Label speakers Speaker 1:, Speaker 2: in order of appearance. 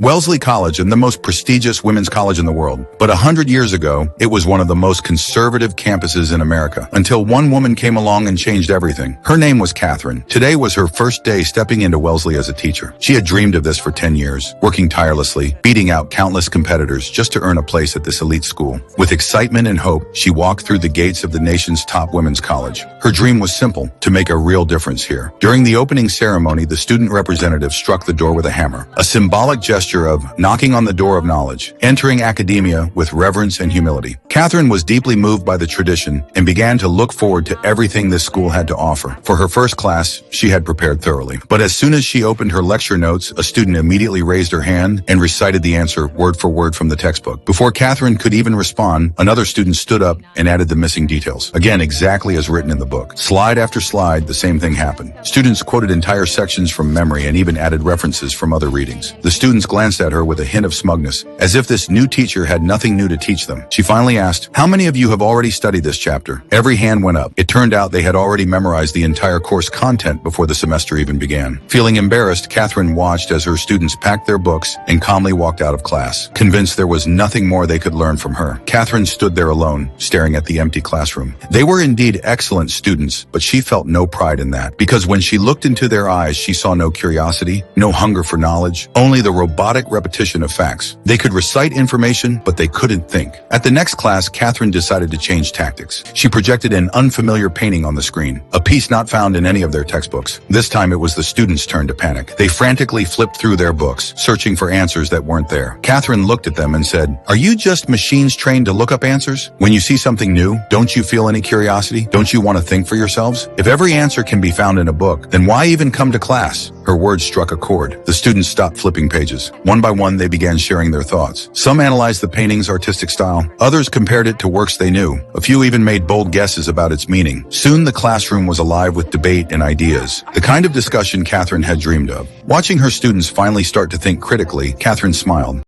Speaker 1: Wellesley College and the most prestigious women's college in the world. But 100 years ago, it was one of the most conservative campuses in America, until one woman came along and changed everything. Her name was Catherine. Today was her first day stepping into Wellesley as a teacher. She had dreamed of this for 10 years, working tirelessly, beating out countless competitors just to earn a place at this elite school. With excitement and hope, she walked through the gates of the nation's top women's college. Her dream was simple: to make a real difference here. During the opening ceremony, the student representative struck the door with a hammer, a symbolic gesture of knocking on the door of knowledge, entering academia with reverence and humility. Catherine was deeply moved by the tradition and began to look forward to everything this school had to offer. For her first class, she had prepared thoroughly. But as soon as she opened her lecture notes, a student immediately raised her hand and recited the answer word for word from the textbook. Before Catherine could even respond, another student stood up and added the missing details. Again, exactly as written in the book. Slide after slide, the same thing happened. Students quoted entire sections from memory and even added references from other readings. The students glanced at her with a hint of smugness, as if this new teacher had nothing new to teach them. She finally asked, "How many of you have already studied this chapter?" Every hand went up. It turned out they had already memorized the entire course content before the semester even began. Feeling embarrassed, Catherine watched as her students packed their books and calmly walked out of class. Convinced there was nothing more they could learn from her, Catherine stood there alone, staring at the empty classroom. They were indeed excellent students, but she felt no pride in that, because when she looked into their eyes, she saw no curiosity, no hunger for knowledge, only the robotic repetition of facts. They could recite information, but they couldn't think. At the next class, Catherine decided to change tactics. She projected an unfamiliar painting on the screen, a piece not found in any of their textbooks. This time it was the students' turn to panic. They frantically flipped through their books, searching for answers that weren't there. Catherine looked at them and said, "Are you just machines trained to look up answers? When you see something new, don't you feel any curiosity? Don't you want to think for yourselves? If every answer can be found in a book, then why even come to class?" Her words struck a chord. The students stopped flipping pages. One by one, they began sharing their thoughts. Some analyzed the painting's artistic style. Others compared it to works they knew. A few even made bold guesses about its meaning. Soon the classroom was alive with debate and ideas, the kind of discussion Catherine had dreamed of. Watching her students finally start to think critically, Catherine smiled.